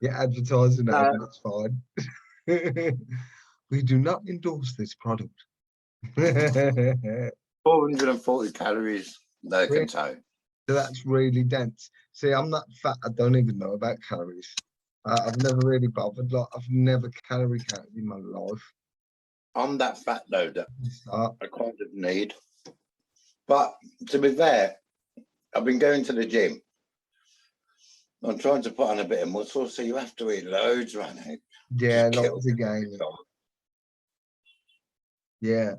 Yeah, advertising now, No. that's fine. We do not endorse this product. 440 calories they Really? contain. So that's really dense. See, I'm not fat. I don't even know about calories. I've never really bothered. Like, I've never calorie counted in my life. I'm that fat though that Start. I kind of need. But to be fair, I've been going to the gym. I'm trying to put on a bit of muscle, so you have to eat loads, right? Yeah, Just lots kill of me every gain. time. Yeah,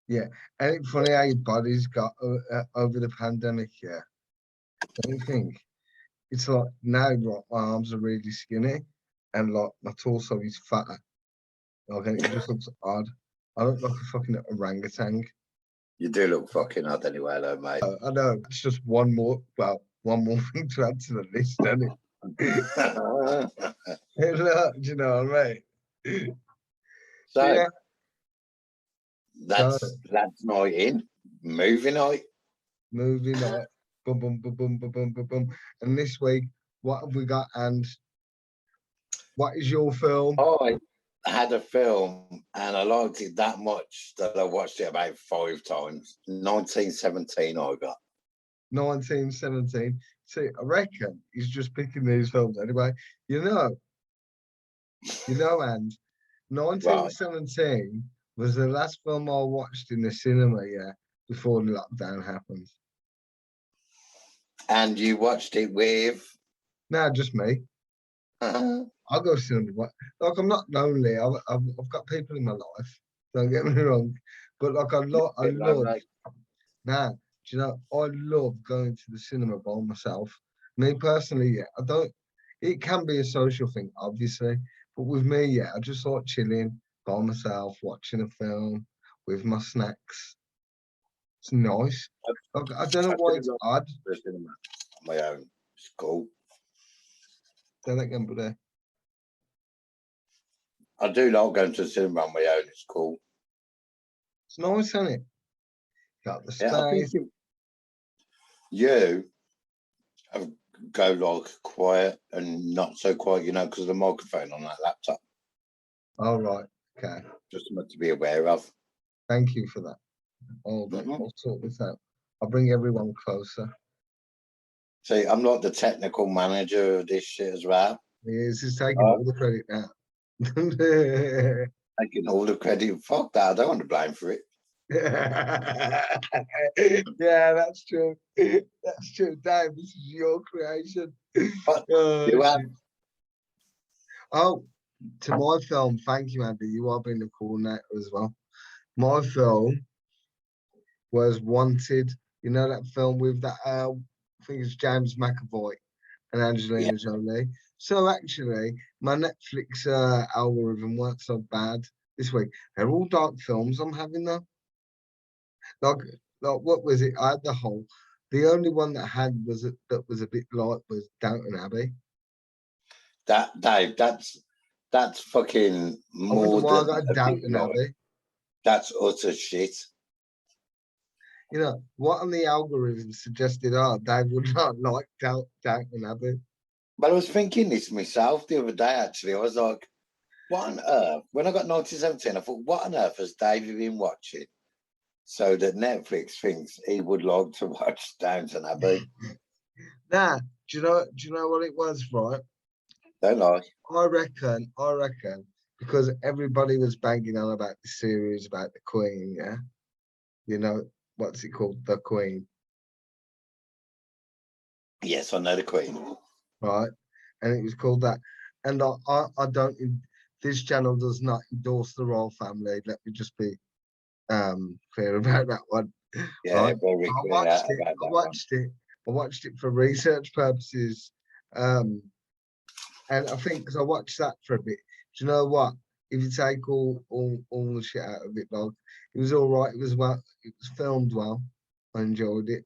yeah. And it's funny how your body's got over the pandemic. Yeah, don't you think? It's like now, like, my arms are really skinny, and like my torso is fatter. Like, and it just looks odd. I look like a fucking orangutan. You do look fucking odd anyway, though, mate. I know it's just one more. Well, one more thing to add to the list, isn't it? Do you know what I mean? So, So yeah. So that's night in. Movie night. movie night. Boom, boom, boom, boom, boom, boom, boom, boom. And this week, what have we got? And what is your film? I had a film and I liked it that much that I watched it about 5 times. 1917 I got. 1917. See, I reckon he's just picking these films anyway. You know, and Right. 1917 was the last film I watched in the cinema, yeah, before the lockdown happened. And you watched it with Now, just me. I'll go cinema. Like, I'm not lonely. I've got people in my life. Don't get me wrong. But like, I love. Now, do you know? I love going to the cinema by myself. Me personally, yeah. I don't. It can be a social thing, obviously, but with me, yeah, I just like chilling by myself, watching a film with my snacks. It's nice. Like, I don't know I why do it's like odd. the cinema on my own. It's cool. Say that again, but I do like going to the cinema on my own. It's cool. it's nice, isn't it? Got the Yeah, I think space. you go like quiet and not so quiet, because of the microphone on that laptop. All right. Okay. Just something to be aware of. Thank you for that. Hold on. I'll sort this out. I'll bring everyone closer. See, I'm not the technical manager of this shit as well. He's taking all the credit now. Taking all the credit. Fuck that. I don't want to blame for it. Yeah, that's true. That's true. Dave, this is your creation. But Oh, you have. shit. Oh, to my film, thank you, Andy. You are being the coordinator as well. My film was Wanted. You know that film with that I think it's James McAvoy and Angelina Jolie. So actually, my Netflix algorithm weren't so bad this week. They're all dark films I'm having though. Like, like what was it? I had the whole. The only one that was a bit light was Downton Abbey. That Dave, that's fucking I wonder more why I than got a bit Downton light. Abbey. That's utter shit. You know what on the algorithm suggested? Oh, Dave would not like Downton Abbey. But I was thinking this myself the other day, actually. I was like, what on earth? When I got 1917, I thought, what on earth has David been watching? So that Netflix thinks he would like to watch Downton Abbey. Nah, do you know what it was, right? Don't lie. I reckon, because everybody was banging on about the series about the Queen, yeah. You know, what's it called? The Queen, Yes, I know the Queen. right? And it was called that. And I don't, this channel does not endorse the royal family. Let me just be clear about that one. Yeah, Right? very I clear watched it. about I that one. watched it. I watched it for research purposes. And I think because I watched that for a bit, do you know what? If you take all the shit out of it, like it was all right. It was well. It was filmed well. I enjoyed it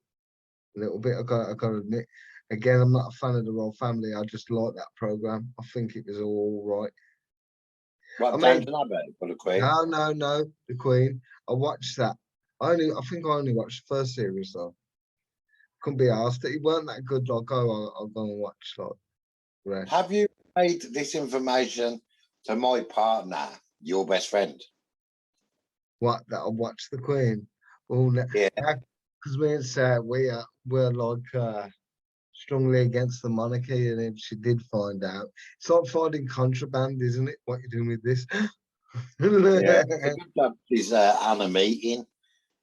a little bit. I got to admit. Again, I'm not a fan of the royal family. I just like that program. I think it was all right. What, I mean, Downton Abbey for the Queen? no, the Queen. I watched that. I think I only watched the first series though, couldn't be asked. It weren't that good. Like, oh, I'll go and watch like the rest. Have you made this information to my partner, your best friend? What, that I watched the Queen? Well, Yeah. because me and Sarah, we're like strongly against the monarchy, and if she did find out, it's like finding contraband, isn't it? What you're doing with this? Yeah. It's a good job she's Anna meeting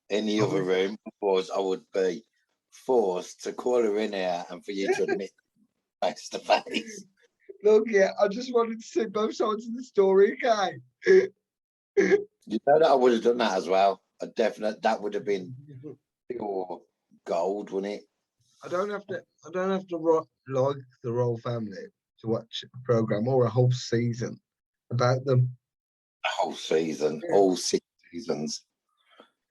in the other Oh, room, otherwise I would be forced to call her in here and for you to admit face to face. look, yeah, I just wanted to see both sides of the story, okay? You know that I would have done that as well. A definite that would have been pure gold, wouldn't it? I don't have to. I don't have to like the royal family to watch a program or a whole season about them. The whole season, Yeah. all 6 seasons.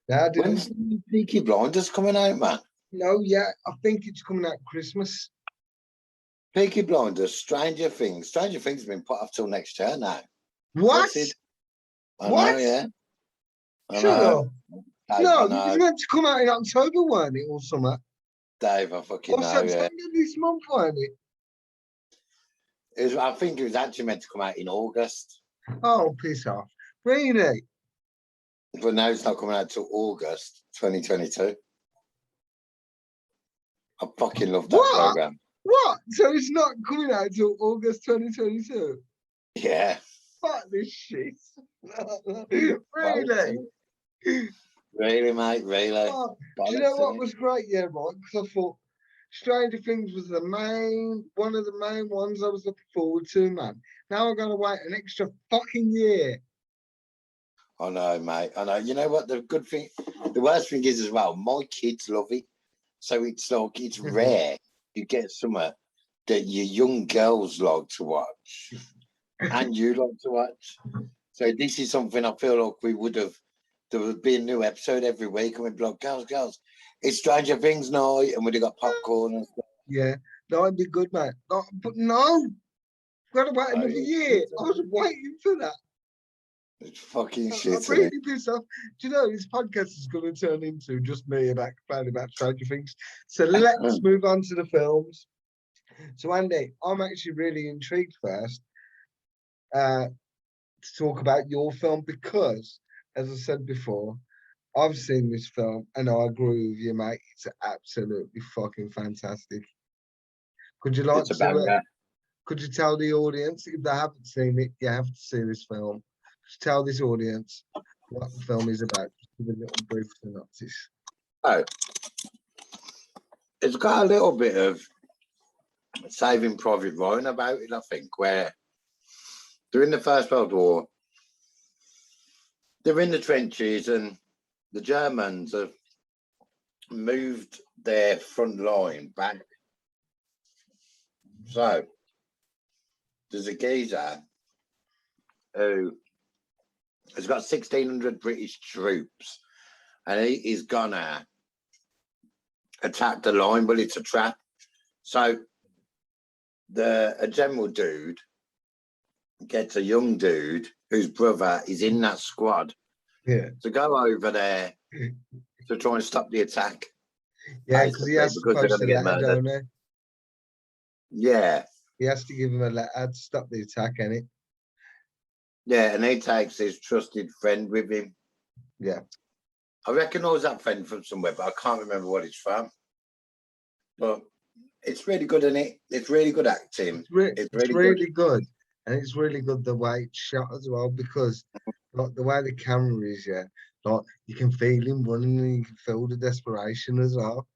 Now, I didn't. When's the new Peaky Blinders coming out, man? No, yeah, I think it's coming out Christmas. Peaky Blinders, Stranger Things. Stranger Things has been put off till next year now. What? Gutted. I What? know, yeah. I Shut know. up. Dave, No, I it was know. meant to come out in October, weren't it, or something? Dave, I fucking Or know, yeah. September this month, weren't it? I think it was actually meant to come out in August. Oh, piss off. Really? But now it's not coming out till August 2022. I fucking love that What? program. What? So it's not coming out till August 2022? Yeah. Fuck this shit. Really? Really, mate, really. Oh, do you know what was great? Yeah, right. Because I thought Stranger Things was one of the main ones I was looking forward to, man. Now I'm gonna wait an extra fucking year. I know, mate. I know. You know what? The worst thing is as well, my kids love it. So it's like, it's rare you get something that your young girls like to watch and you like to watch. So this is something I feel like there would be a new episode every week and we'd be like, girls, it's Stranger Things night, and we'd have got popcorn and stuff. Yeah, that'd be good, mate. But no, gotta wait Oh, another year. I was waiting for that. it's fucking I'm shit, isn't really it? pissed off. Do you know this podcast is going to turn into just me about Stranger Things? So let's move on to the films. So Andy, I'm actually really intrigued first to talk about your film because, as I said before, I've seen this film and I agree with you, mate. It's absolutely fucking fantastic. Could you like It's a to? banger. Could you tell the audience if they haven't seen it, you have to see this film? Just tell this audience what the film is about. Just give a little brief synopsis. Oh, it's got a little bit of Saving Private Ryan about it, I think, where during the First World War, they're in the trenches and the Germans have moved their front line back. So there's a geezer who has got 1,600 British troops and he is gonna attack the line, but it's a trap. So a general dude gets a young dude whose brother is in that squad Yeah, to go over there to try and stop the attack, yeah, because he basically, has to because they're post going a to get letter, murdered. don't he? Yeah, He has to give him a letter to stop the attack, innit? yeah, and he takes his trusted friend with him. Yeah. I recognise that friend from somewhere, but I can't remember what it's from. But it's really good, isn't it? It's really good acting. It's Really really good. good. And it's really good the way it's shot as well, because like the way the camera is, yeah, like you can feel him running and you can feel the desperation as well.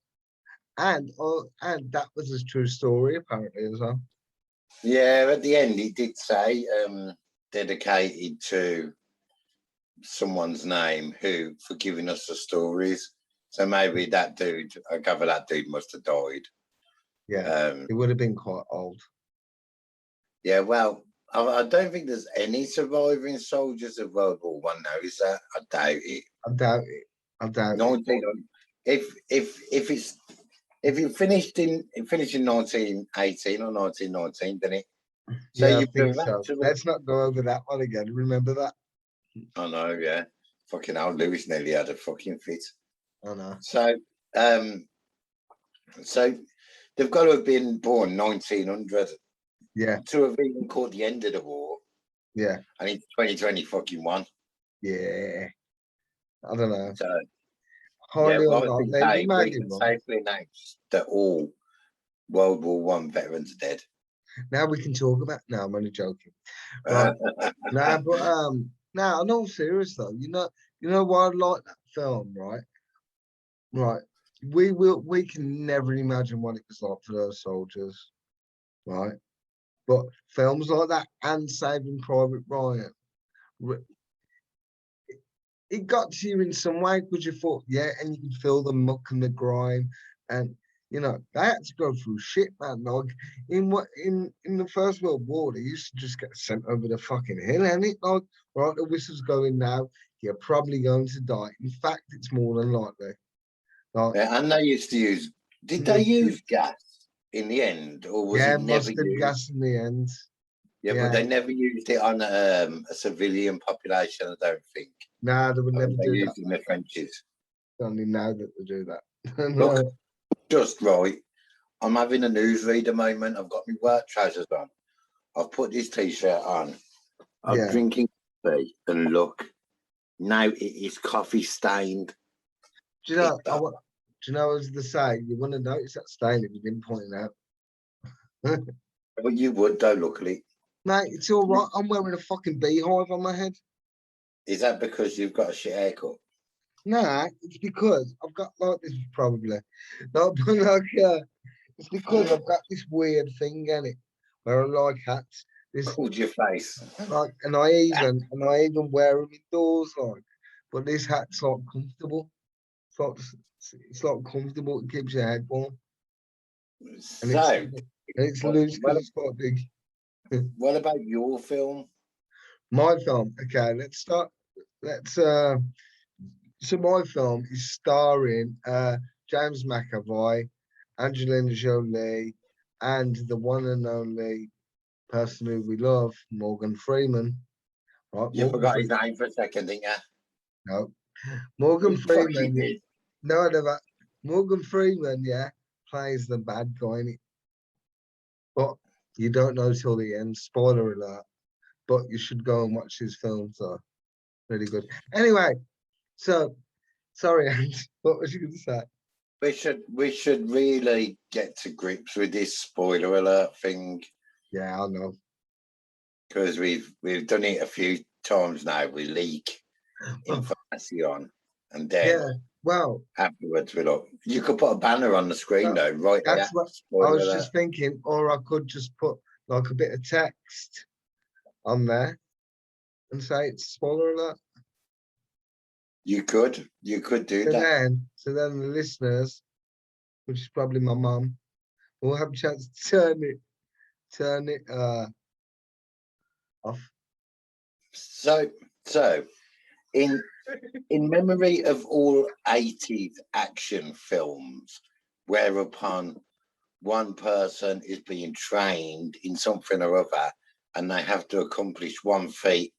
And that was a true story apparently as well. Yeah, at the end, he did say dedicated to someone's name who for giving us the stories. So maybe that dude, I gather that dude must have died. Yeah, it would have been quite old. Yeah, well, I don't think there's any surviving soldiers of World War One now, is there? I doubt it. I doubt it. I doubt 19, it. if you finished in 1918 or 1919, then it. So Yeah, I you think have so. actually. Let's not go over that one again. Remember that? I know, yeah. Fucking hell, Lewis nearly had a fucking fit. I know. So, So they've got to have been born 1900 Yeah, to have even caught the end of the war, yeah, and it's 2020 fucking one. yeah. I don't know. So yeah, Highly well, I think, unlikely. You Dave, may we be can wrong. safely announce that all World War One veterans are dead. Now we can talk about. No, I'm only joking. Right. Nah, but nah, I'm all serious though. You know why I like that film, right? Right. We can never imagine what it was like for those soldiers, right? But films like that and Saving Private Ryan, re- it got to you in some way because you thought, yeah, and you could feel the muck and the grime, and they had to go through shit, man. Like in the First World War, they used to just get sent over the fucking hill, and it like right, the whistle's going now. You're probably going to die. In fact, it's more than likely. Like, Yeah, and they used to use. Did they use gas in the end, or was yeah, it never mustard used? gas in the end. Yeah, but Yeah, they never used it on a civilian population. I don't think. nah, they would I never think they do that. used it in the trenches. Only now that they do that. Look, No. just right. I'm having a newsreader moment. I've got my work trousers on. I've put this t-shirt on. I'm Yeah. drinking coffee, and look, now it is coffee stained. Do you know? Do you know as they say, you wouldn't notice that stain if you didn't point it out. But you would, though. Luckily, Mate, it's all right. I'm wearing a fucking beehive on my head. is that because you've got a shit haircut? Nah, it's because I've got like this probably. No, but like it's because I've got this weird thing in it where I like hats. This Called your face. like, and I even wear them indoors, like. But this hat's like comfortable. It's like comfortable. It keeps your head warm, and So, it's what, loose because what, it's quite big. what about your film? My film. Okay, let's start. Let's So my film is starring James McAvoy, Angelina Jolie, and the one and only person who we love, Morgan Freeman. Right, You Morgan forgot his Freeman. name for a second, didn't you? No, Morgan You fucking Freeman. did. No, never. Morgan Freeman, yeah, plays the bad guy in it, but you don't know till the end. Spoiler alert. But you should go and watch his films. Though really good. Anyway, so sorry, Ange, what was you going to say? We should really get to grips with this spoiler alert thing, Yeah, I know. because we've done it a few times now. We leak information, and then Yeah, well, afterwards we look. You could put a banner on the screen well, though, right here. that's what I Spoiler was alert. just thinking, or I could just put like a bit of text on there and say it's spoiler alert. You could do that. So then the listeners, which is probably my mum, will have a chance to turn it off. So in in memory of all 80s action films, whereupon one person is being trained in something or other, and they have to accomplish one feat.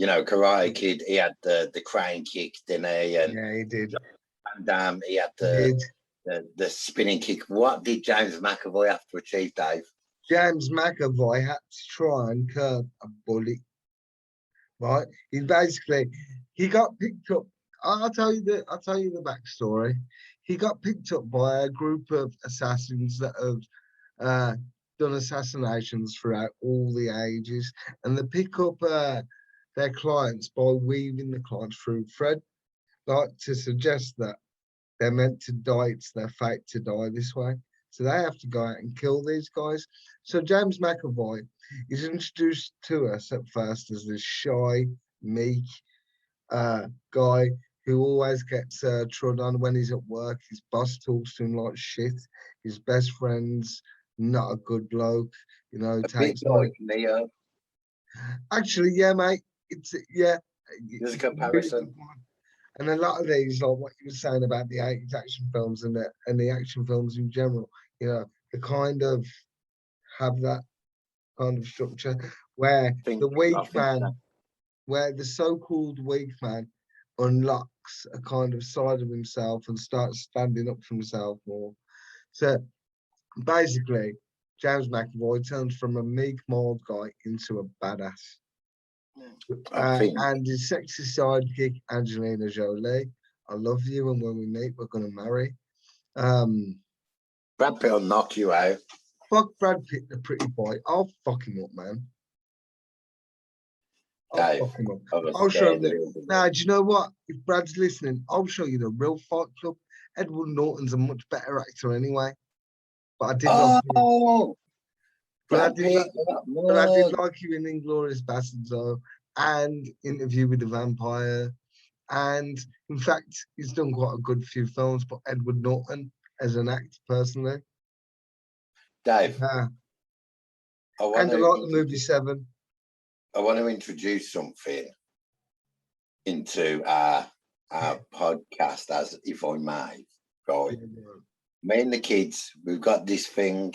Karate Kid, he had the crane kick, didn't he? And Yeah, he did. Van Damme, he had He the, did. the the spinning kick. What did James McAvoy have to achieve, Dave? James McAvoy had to try and curb a bullet, right? He got picked up. I'll tell you the backstory. He got picked up by a group of assassins that have done assassinations throughout all the ages, and they pick up their clients by weaving the clients through thread, like to suggest that they're meant to die. It's their fate to die this way. So they have to go out and kill these guys. So James McAvoy is introduced to us at first as this shy, meek guy who always gets trod on when he's at work. His boss talks to him like shit. His best friend's not a good bloke. A bit Takes money. like Neo. Actually, yeah, mate. Yeah, There's a it's a really comparison. good one. And a lot of these, like what you were saying about the 80s action films and the action films in general, they kind of have that kind of structure where Think the I weak think that man, where the so-called weak man unlocks a kind of side of himself and starts standing up for himself more. So basically, James McAvoy turns from a meek, mild guy into a badass. I think And his sexy sidekick, Angelina Jolie. I love you, and when we meet, we're gonna marry. Um, Brad Pitt will knock you out. fuck Brad Pitt, the pretty boy. I'll fuck him up, man. I'll Dave, fuck him up. I was I'll show him scared that that. he was Now, do you know what? If Brad's listening, I'll show you the real Fight Club. Edward Norton's a much better actor anyway. But I did like you. Oh, But I Brad did Pitt. like. But I did like you in Inglorious Bastards, though, and Interview with the Vampire. And in fact, he's done quite a good few films. But Edward Norton as an actor, personally, Dave, I want and I to like the movie Seven. introduce something into our podcast, as if I may. Right. Me and the kids, we've got this thing.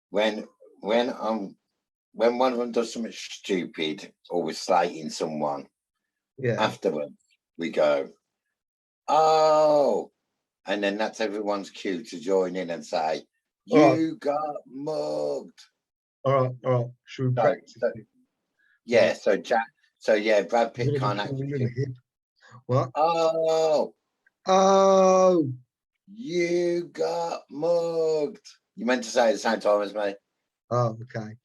When one of them does something stupid or we're slating someone, Yeah. afterwards we go, oh, and then that's everyone's cue to join in and say, you got mugged. All right. Should we practice it? Yeah, so yeah, Brad Pitt can't actually. What? Oh, you got mugged. You meant to say it at the same time as me. Oh, okay.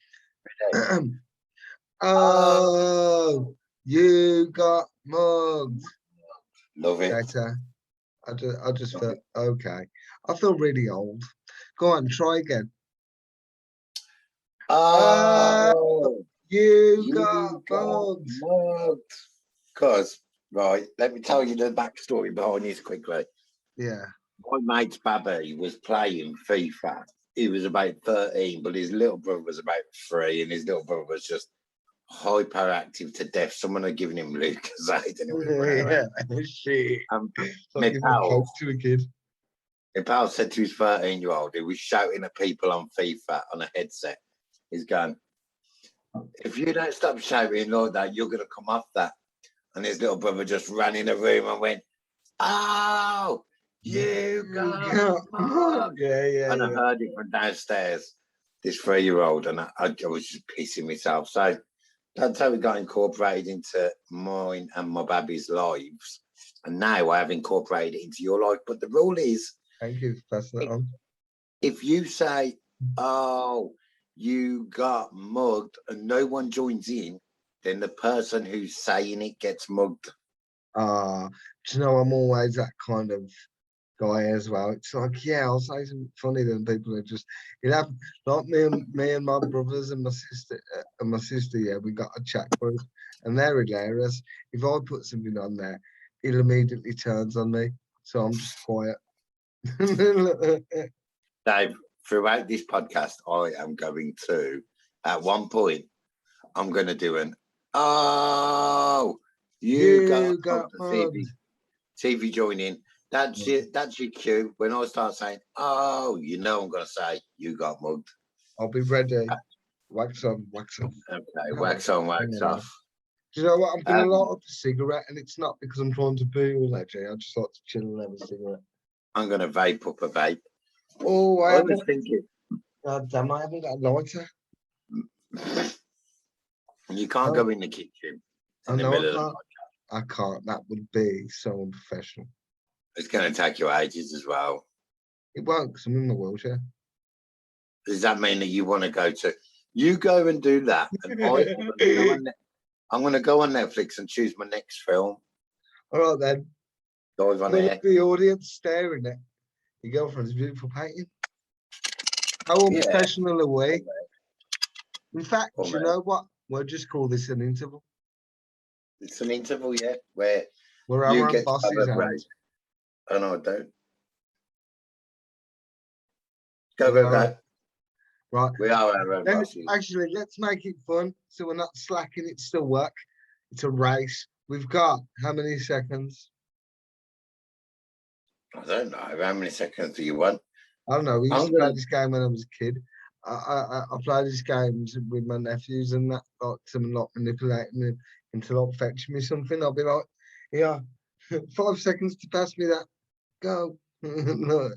Oh, you got mugged. Love it. Better. I just felt okay. I feel really old. Go on, try again. Oh, you got mugged. Because, right, let me tell you the backstory behind this quickly. Yeah. My mate's Babby was playing FIFA. He was about 13, but his little brother was about 3, and his little brother was just hyperactive to death. Someone had given him Lucasade, and it was shit. My pal, to a kid. My pal said to his 13-year-old, he was shouting at people on FIFA on a headset. He's going, if you don't stop shouting like that, you're going to come off that. And his little brother just ran in the room and went, oh, you got mugged. Yeah. And I heard it from downstairs, this 3-year-old, and I was just pissing myself. So that's how we got incorporated into mine and my baby's lives. And now I have incorporated it into your life. But the rule is, thank you for passing it on. If you say, oh, you got mugged, and no one joins in, then the person who's saying it gets mugged. Do you know, I'm always that kind of guy as well. It's like, yeah, I'll say something funny, then people are just, it happened. Like me and my brothers and my sister, yeah, we got a chat group, and they're hilarious. If I put something on there, it immediately turns on me, so I'm just quiet. Dave, throughout this podcast, I am going to, at one point, I'm going to do an, oh, you got mugged. TV join in. That's it. That's your cue. When I start saying, oh, you know I'm going to say, you got mugged. I'll be ready. Wax on, wax off. Okay, wax on, wax off. Do you know what? I'm going to light up a cigarette, and it's not because I'm trying to be all that, Jay. I just like to chill and have a cigarette. I'm going to vape up a vape. Oh, I was thinking. God damn, I haven't got a lighter. You can't go in the kitchen in the middle of the podcast. I can't. That would be so unprofessional. It's going to take you ages as well. It won't, because I'm in my wheelchair. Does that mean that you want to go to? You go and do that, and I'm going to go on Netflix and choose my next film. All right then. Dive on air. The audience staring at your girlfriend's beautiful painting. How unprofessional are we? In fact, you know what? We'll just call this an interval. It's an interval, yeah, where we're you our get bosses. Oh no, I don't. Go. Right. We are our own bosses. Actually, let's make it fun so we're not slacking. It's still work. It's a race. We've got how many seconds? I don't know. How many seconds do you want? I don't know. We used to play this game when I was a kid. I played these games with my nephews and that, like someone like manipulating me into like fetching me something. I'll be like, yeah, 5 seconds to pass me that. Go. No.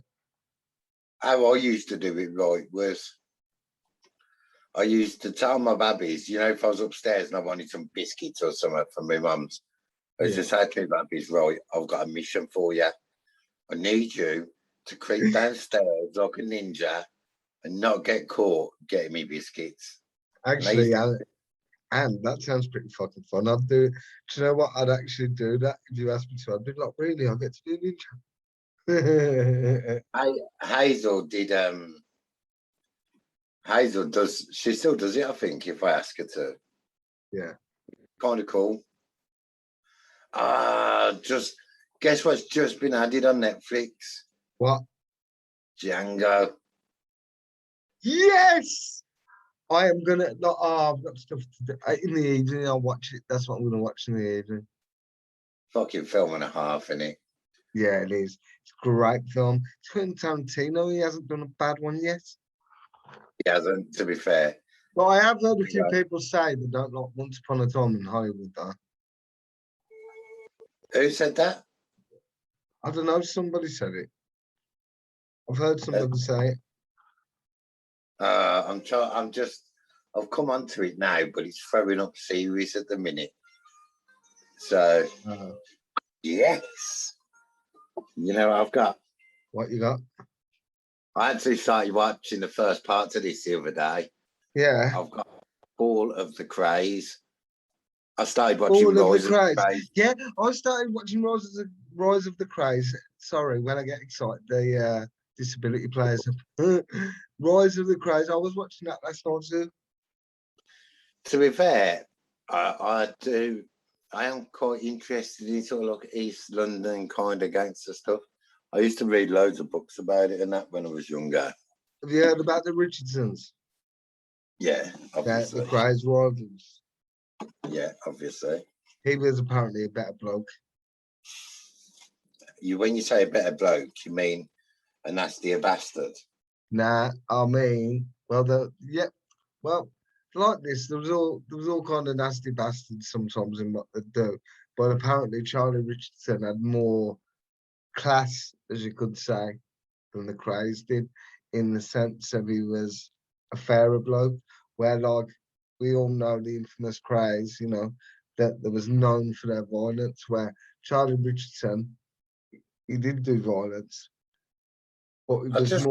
how I used to do it right was I used to tell my babbies, you know, if I was upstairs and I wanted some biscuits or something from my mum's, I used to say to my babbies, right, I've got a mission for you. I need you to creep downstairs like a ninja and not get caught getting me biscuits. And they Actually, used to, and that sounds pretty fucking fun. I'd do. Do you know what? I'd actually do that if you asked me to. I'd be like, really? I get to be a ninja. Hazel did Hazel does she still does it, I think, if I ask her to. Yeah. Kind of cool. Just guess what's just been added on Netflix? What? Django. Yes. I am gonna. No, oh, I've got stuff to do in the evening. I'll watch it. That's what I'm gonna watch in the evening. Fucking film and a half, innit? Yeah, it is. It's a great film. It's Quentin Tarantino. He hasn't done a bad one yet. He hasn't, to be fair. But I have heard a few Right. people say they don't like Once Upon a Time in Hollywood, though. Who said that? I don't know. Somebody said it. I've heard somebody say it. I've come onto it now, but it's throwing up series at the minute. So Uh, yes. You know what I've got? what you got? I actually started watching the first part of this the other day. Yeah. I've got all of the craze. I started watching All of the Rise of the Craze. Craze. Yeah, I started watching Rise of the Craze. Sorry, when I get excited, the disability players. Rise of the Craze. I was watching that last night too. To be fair, I am quite interested in sort of like East London kind of gangster stuff. I used to read loads of books about it and that when I was younger. Have you heard about the Richardsons? Yeah, The obviously. Craze rivals. Yeah, obviously. He was apparently a better bloke. When you say a better bloke, you mean a nastier bastard. Nah, I mean, well, like this, there was all kind of nasty bastards sometimes in what they do, but apparently Charlie Richardson had more class, as you could say, than the Craze did, in the sense of he was a fairer bloke, where like we all know the infamous Craze, you know, that there was known for their violence, where Charlie Richardson, he did do violence, but I just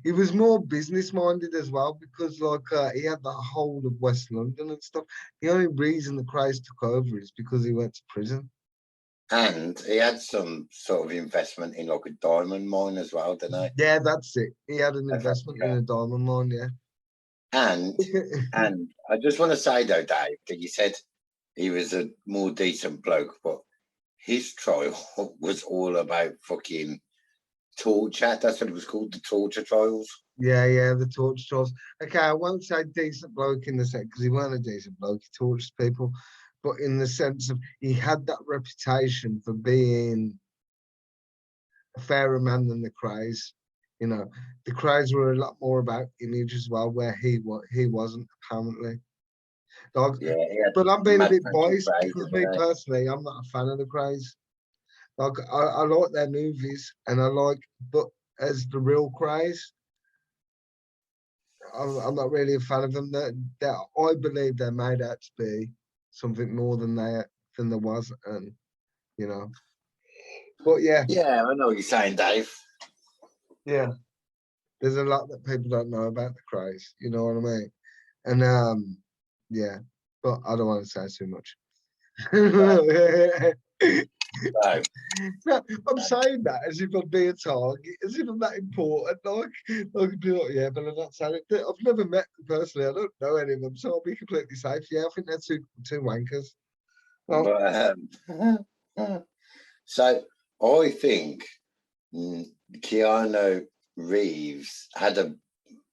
he was more business minded as well because like he had that whole of West London and stuff. The only reason the Craze took over is because he went to prison. and he had some sort of investment in like a diamond mine as well, didn't he? Yeah, that's it. He had an If I investment in remember. a diamond mine, yeah. And I just want to say though, Dave, that you said he was a more decent bloke, but his trial was all about fucking torture. That's what it was called, the torture trials. Yeah, the torch trials. Okay, I won't say decent bloke in the sense because he weren't a decent bloke. He tortured people, but in the sense of he had that reputation for being a fairer man than the Craze. You know, the Craze were a lot more about image as well, where he wasn't apparently. Like, Yeah, he had but I'm being a mad bit funky biased phrases, because me didn't personally, I'm not a fan of the Craze. Like, I like their movies and I like, but as the real Craze. I'm not really a fan of them. That I believe they're made out to be something more than there was, and you know. But yeah, he? Yeah, I know what you're saying, Dave. yeah. There's a lot that people don't know about the Craze. You know what I mean? And yeah. But I don't want to say too much. So, No, I'm saying that as if I'm being target, as if I'm that important. Like, be like, yeah, but I'm not saying it. I've never met them personally. I don't know any of them, so I'll be completely safe. Yeah, I think they're two wankers. Well, but, so I think Keanu Reeves had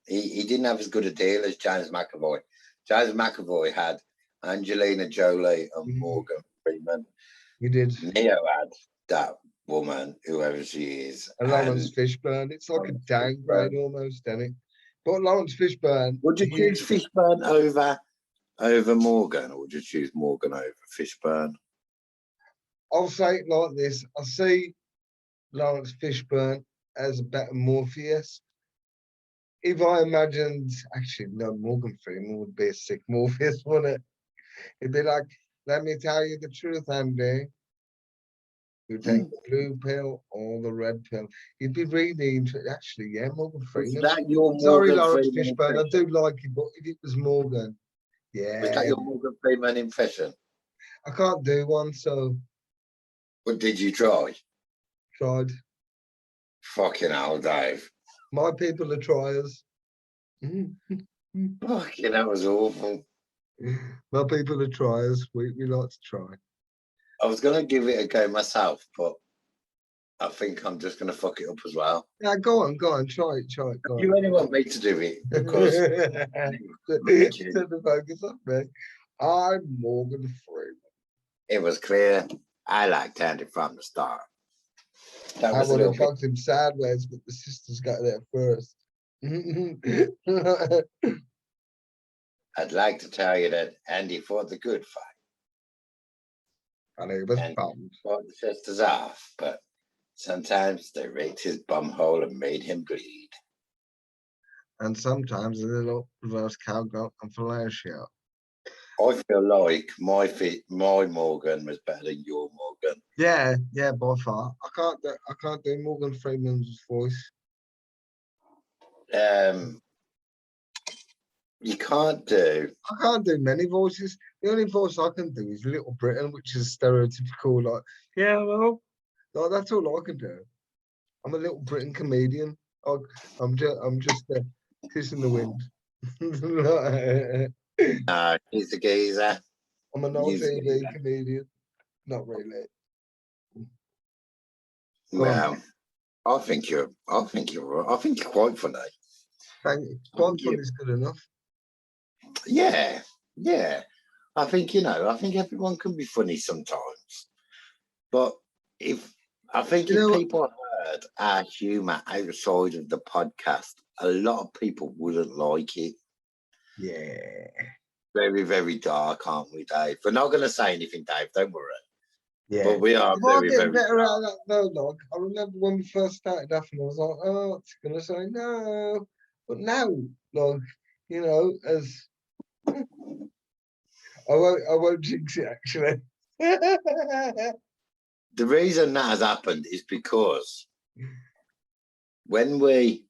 he didn't have as good a deal as James McAvoy. James McAvoy had Angelina Jolie and Morgan Freeman. you did Neo had that woman, whoever she is, a Lawrence and Fishburne. It's like a downgrade almost, isn't it? But Lawrence Fishburne, would you choose Fishburne over Morgan, or would you choose Morgan over Fishburne? I'll say it like this: I see Lawrence Fishburne as a better Morpheus, if I imagined, actually, no, Morgan Freeman would be a sick Morpheus, wouldn't it? It'd be like, let me tell you the truth, Andy. You take the blue pill or the red pill. You'd be really actually, yeah, Morgan Was Freeman. that your Sorry, Morgan Lawrence Freeman Fishburne, I impression? do like you, but if it was Morgan, Was yeah, that your Morgan Freeman impression? I can't do one, so What did you try? tried. Fucking hell, Dave. My people are triers. Fucking that was awful. My people are triers. We like to try. I was gonna give it a go myself, but I think I'm just gonna fuck it up as well. Yeah, go on, try it, go You on. only want me to do it because Turn the focus on me. I'm Morgan Freeman. it was clear I liked Andy from the start. That I was a would little have bit. fucked him sideways, but the sisters got there first. I'd like to tell you that Andy fought the good fight And he was and bummed. fought the sisters off, but sometimes they raked his bum hole and made him bleed. And sometimes a little reverse cowgirl and fellatio. I feel like my Morgan was better than your Morgan. Yeah, yeah, by far. I can't do Morgan Freeman's voice. Um, you can't do. I can't do many voices. The only voice I can do is Little Britain, which is stereotypical, like, yeah, well, like, that's all I can do. I'm a Little Britain comedian. I, I'm just kissing the wind. He's a geezer. I'm an old He's a TV geezer. comedian. Not really. Go on. Well, I think you're quite funny. Thank you. I think Quite fun you, is good enough. yeah, yeah. I think I think everyone can be funny sometimes. But if I think You if know what? people heard our humour outside of the podcast, a lot of people wouldn't like it. Yeah. Very, very dark, aren't we, Dave? We're not going to say anything, Dave. Don't worry. Yeah. But we are You are very, getting very better dark. at that though, like I remember when we first started off and I was like, oh, it's gonna say no. But now, like, as I won't jinx it actually. The reason that has happened is because when we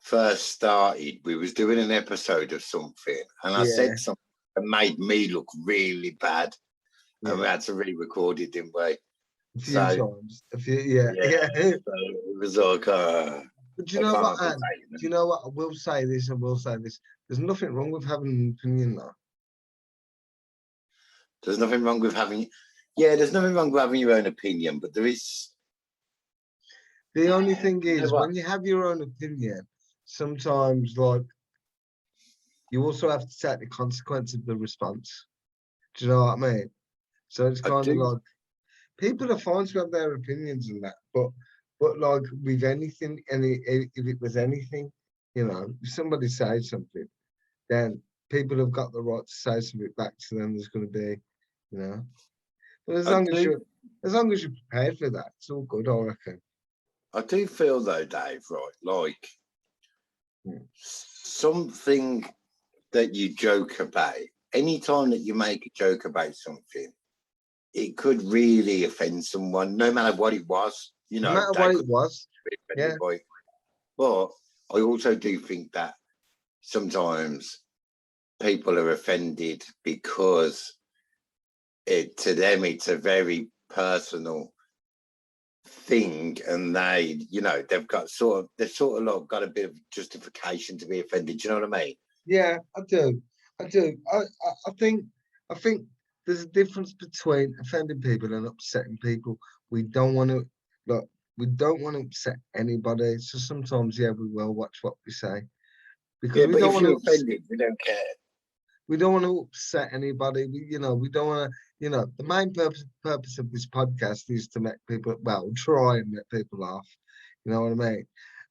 first started, we was doing an episode of something, and I Yeah, said something that made me look really bad, and we yeah. had to re-record it, didn't we? A few So times. A few, yeah, yeah, yeah. so it was like, But do you I know what, can't be Anne? saying Do you know what? I will say this, I will say this. There's nothing wrong with having an opinion though. there's nothing wrong with having. Yeah, there's nothing wrong with having your own opinion, but there is. The only thing You know is what? when you have your own opinion, sometimes like you also have to take the consequence of the response. Do you know what I mean? So it's I kind of do. like people are fine to have their opinions and that, but like with anything, if it was anything, if somebody says something, then people have got the right to say something back to them. There's going to be, you know, but I do. as long as you're prepared for that, it's all good, I reckon. I do feel though, Dave. Right, like Hmm. something that you joke about. Anytime that you make a joke about something, it could really offend someone, no matter what it was. No matter They what it could was, be yeah, offended by it. But I also do think that sometimes people are offended because to them it's a very personal thing, and they've sort of like got a bit of justification to be offended. Do you know what I mean? yeah, I do, I do. I think there's a difference between offending people and upsetting people. We don't want to look. We don't want to upset anybody. So sometimes, yeah, we will watch what we say because Yeah, but if you're offended, we don't care. we don't want to upset anybody. We don't want to. The main purpose of this podcast is to make people, well, try and make people laugh. You know what I mean?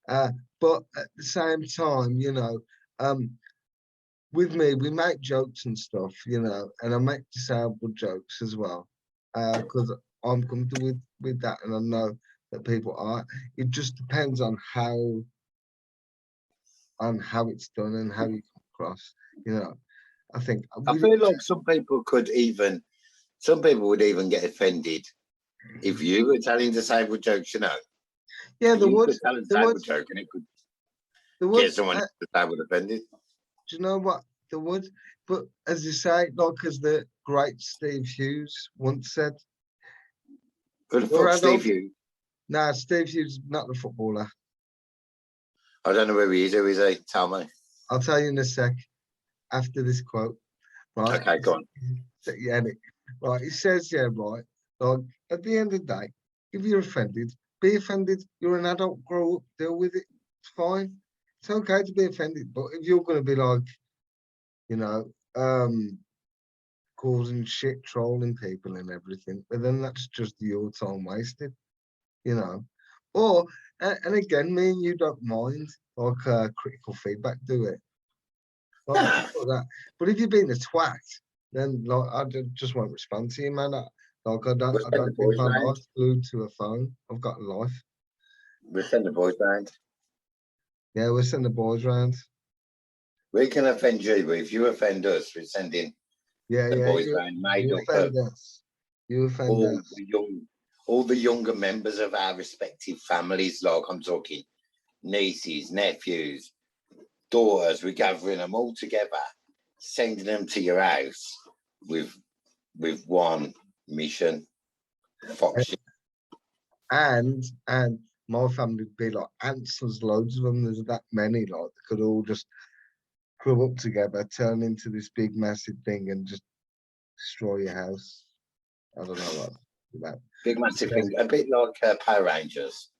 Uh, but at the same time, um, with me, we make jokes and stuff, and I make disabled jokes as well, because I'm comfortable with that, and I know that people are. It just depends on how on how it's done and how you come across. You know, I think I feel like some people would even get offended if you were telling disabled jokes, you know. yeah, You could tell a there would, disabled joke and it could there would. get someone disabled offended. Do you know what? There would, but as you say, like as the great Steve Hughes once said, Who the "We're fuck Steve adults." Hughes? Nah, Steve Hughes, not the footballer. I don't know where he is. Who is he? Tell me. I'll tell you in a sec after this quote, right? Okay, go on. Yeah, right. He says, yeah, right. Like at the end of the day, if you're offended, be offended. You're an adult, grow up, deal with it. It's fine. It's okay to be offended, but if you're gonna be like, you know, causing shit, trolling people and everything, but then that's just your time wasted, you know. Or and again, me and you don't mind like critical feedback, do it. Like Nah, stuff like that. But if you're being a twat, then like just won't respond to you, man. Like we'll I send the don't live boys my round. life glued to a phone. I've got a life. We'll send the boys round. Yeah, we'll send the boys round. We can offend you, but if you offend us, we're sending Yeah, the yeah. boys round made You up offend of us. You offend all us. the young, all the younger members of our respective families. Like I'm talking nieces, nephews, daughters. We're gathering them all together, sending them to your house with one mission. Fox. And my family would be like ants. There's loads of them. There's that many. Like they could all just club up together, turn into this big massive thing, and just destroy your house. I don't know what about. Big massive Yeah, thing, a bit like Power Rangers.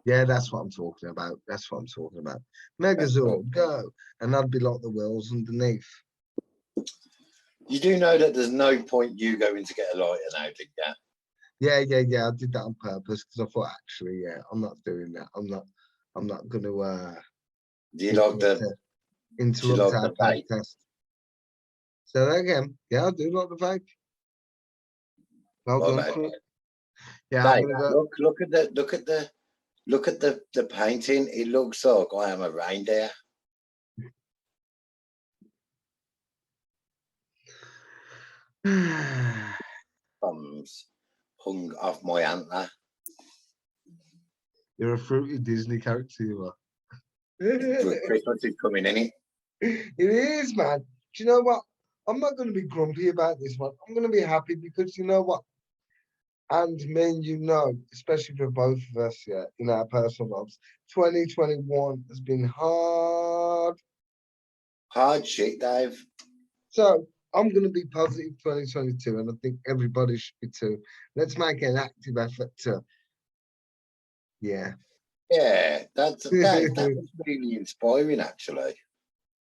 yeah, that's what I'm talking about. That's what I'm talking about. That's cool. Megazord, go, and I'd be like the wheels underneath. You do know that there's no point you going to get a lighter now, did you? Yeah, yeah, yeah. I did that on purpose because I thought actually, yeah, I'm not doing that. I'm not going to Do you like interrupt the it, do you interrupt like our the vape? podcast. So that again, yeah, I do like the vape. Well What done. about it? Yeah, I'm Dave, gonna go. look at the painting. It looks like I am a reindeer. Thumbs hung off my antler. You're a fruity Disney character, you are. Christmas is coming, in it. It is, man. Do you know what? I'm not going to be grumpy about this one. I'm going to be happy because you know what? And men, you know, especially for both of us, yeah, in our personal lives, 2021 has been hard. Hard shit, Dave. So I'm going to be positive 2022, and I think everybody should be too. Let's make an active effort to, yeah. Yeah, that was really inspiring, actually.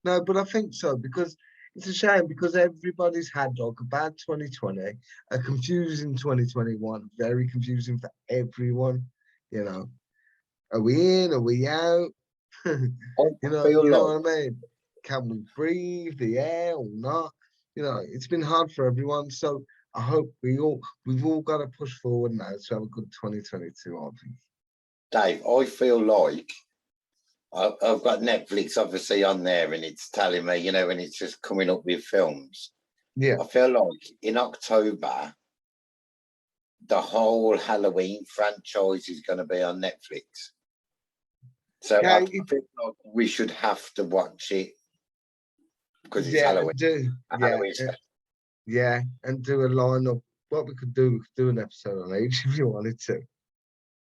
No, but I think so because it's a shame because everybody's had like a bad 2020, a confusing 2021, very confusing for everyone. You know, are we in? Are we out? I feel You know like, what I mean? Can we breathe the air or not? You know, it's been hard for everyone. So I hope we've all got to push forward now to have a good 2022, I think. Dave, I feel like I've got Netflix obviously on there and it's telling me, you know, when it's just coming up with films. Yeah. I feel like in October, the whole Halloween franchise is going to be on Netflix. So I Okay. feel like we should have to watch it because it's Yeah. Halloween. Yeah. Halloween special. Yeah, and do a lineup. What we could do an episode on each if you wanted to.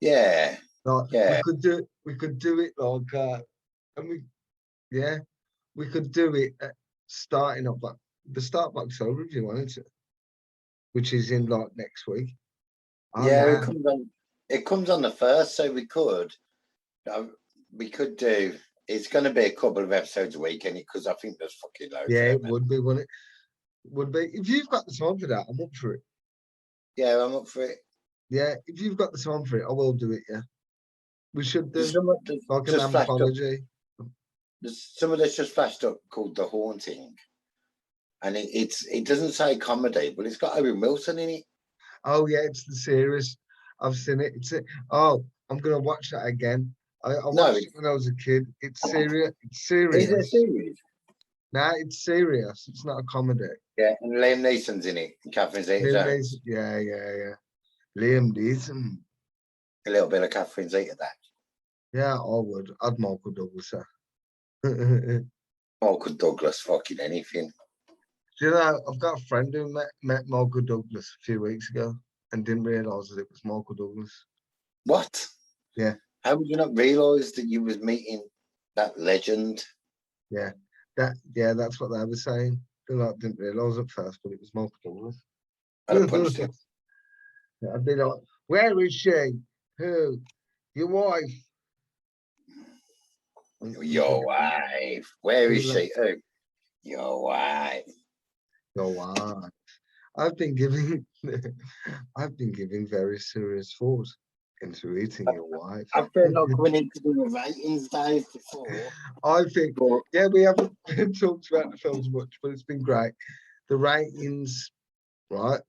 Yeah, Like yeah, we could do it like, and we, yeah, we could do it at starting up like the start of October if you wanted to, which is in like next week. Oh yeah. no, It comes on the first, so uh, we could do. It's going to be a couple of episodes a week, because I think there's fucking loads yeah, there, it man. would be, wouldn't it? Would be if you've got the time for that. I'm up for it. Yeah, I'm up for it. Yeah, if you've got the time for it, I will do it. Yeah, we should There's do some that's like an just flashed up. anthology. There's some of that's just flashed up called The Haunting, and it doesn't say comedy, but it's got Owen Wilson in it. Oh yeah, it's the series. I've seen it. Oh, I'm gonna watch that again. I No, watched it when I was a kid. It's serious. It's is it a serious. series? Nah, it's serious. It's not a comedy. Yeah, and Liam Neeson's in it. And Catherine Liam Neeson. Zeta-Jones. Yeah. Liam Neeson. A little bit of Catherine Zeta-Jones. Yeah, I would. I'd Michael Douglas her. Do Michael Douglas, fucking anything. you know, I've got a friend who met Michael Douglas a few weeks ago and didn't realise that it was Michael Douglas. What? Yeah. How would you not realise that you was meeting that legend? Yeah. That's what they were saying. They like, didn't realise at first, but it was Michael Douglas. I'd have punched him. I'd be like, where is she? Who? Your wife? Your wife. Where is Like, she? Oh, your wife. your wife. I've been giving I've been giving very serious thought into eating your wife. I feel like we need to do the ratings days before. I think, But yeah, we haven't talked about the films much, but it's been great. The ratings, right?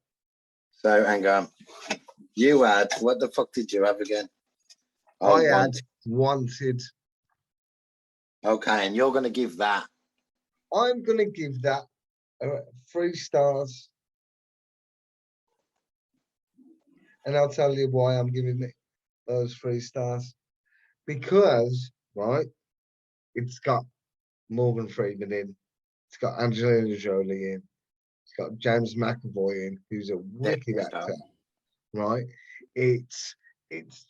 so hang on. You had what the fuck did you have again? I had wanted. Okay, and you're gonna give that. I'm gonna give that 3 stars, and I'll tell you why I'm giving it those 3 stars. Because, right, it's got Morgan Freeman in, it's got Angelina Jolie in, it's got James McAvoy in, who's a wicked actor, right? It's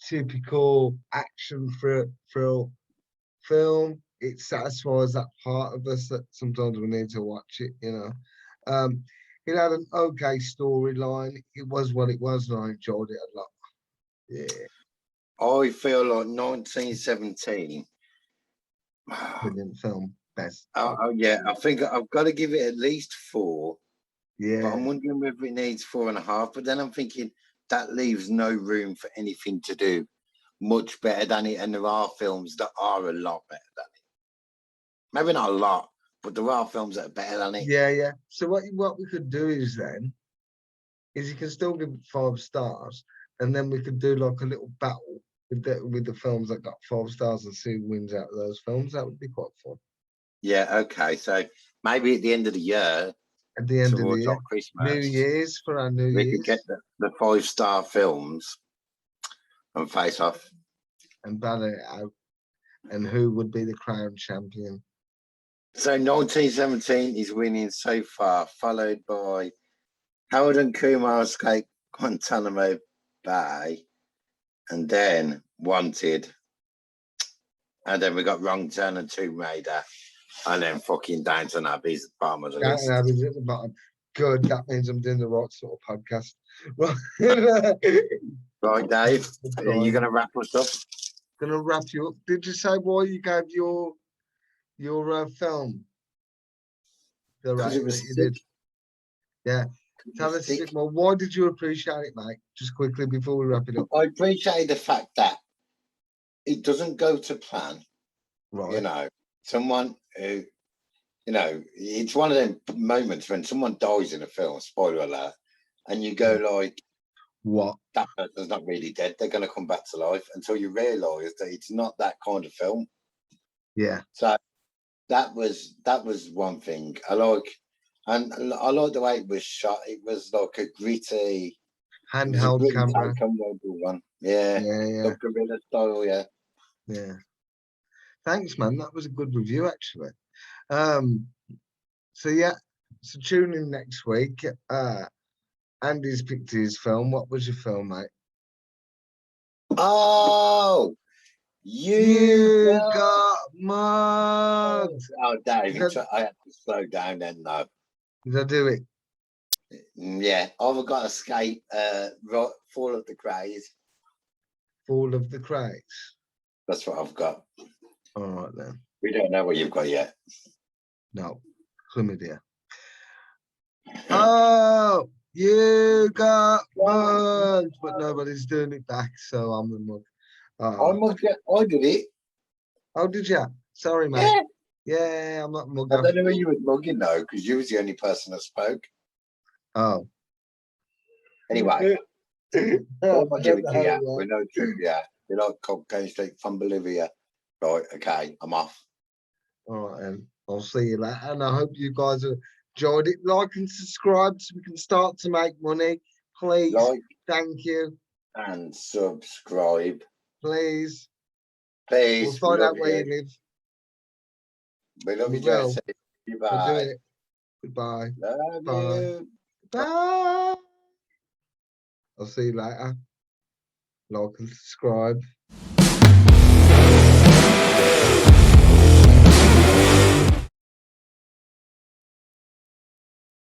typical action thrill film. It satisfies that part of us that sometimes we need to watch it, you know. It had an okay storyline. It was what it was, and I enjoyed it a lot. Yeah, I feel like 1917. brilliant film. Best. Yeah, I think I've got to give it at least 4. But Yeah, I'm wondering whether it needs 4.5. But then I'm thinking that leaves no room for anything to do much better than it. And there are films that are a lot better than it. Maybe not a lot, but there are films that are better than it. yeah. So what we could do is you can still give it 5 stars, and then we could do like a little battle with the films that got 5 stars and see who wins out of those films. That would be quite fun. Yeah, okay. So maybe at the end of the year, At the end of the towards year, our New Christmas, Year's for our New we could get Year's, the 5-star films and face off. and battle it out, and who would be the crown champion. So 1917 is winning so far, followed by Howard and Kumar Escape Guantanamo Bay, and then Wanted, and then we got Wrong Turn and Tomb Raider, and then fucking Downton Abbey's at the bottom of the Downton list. Abbey's at the bottom. Good, that means I'm doing the right sort of podcast. Right, Dave, are you going to wrap us up? Gonna wrap you up. Did you say why you gave your film the Because it rating was that you sick. did? Yeah. Tell us a bit more. Why did you appreciate it, mate? Just quickly before we wrap it up. I appreciate the fact that it doesn't go to plan. Right. You know, someone who, you know, it's one of them moments when someone dies in a film, spoiler alert, and you go like, what? That person's not really dead. They're going to come back to life until you realise that it's not that kind of film. Yeah. So that was one thing I like, and I like the way it was shot. It was like a gritty, Handheld camera. One. Yeah, Yeah. guerrilla style. Yeah. Yeah. Thanks, man. That was a good review, actually. So yeah. So tune in next week. Andy's picked his film. What was your film, mate? Oh, You got mugged. Oh, Dave, Did I had to slow down then, though. I do it? Yeah, I've got Escape, Fall of the Craze. Fall of the Crates. That's what I've got. All right then. We don't know what you've got yet. No, chlamydia. Oh, you got mugged, but nobody's doing it back, so I'm the mug. I did it. Oh, did you? Sorry, mate. Yeah, I'm not I mugger. don't know who you were mugging though, because you was the only person that spoke. Oh. Anyway, What am I I don't giving to you? know, We're no trivia. You like cocaine straight from Bolivia. Right, okay, I'm off. All right, then. I'll see you later. And I hope you guys have enjoyed it. Like and subscribe so we can start to make money. Please. Like Thank you. and subscribe. Please. We'll Please, we find love out where you you. live. We love We you, will. Jesse. We'll do Goodbye. it. Goodbye. Love Bye. you. Bye. I'll see you later. Like and subscribe.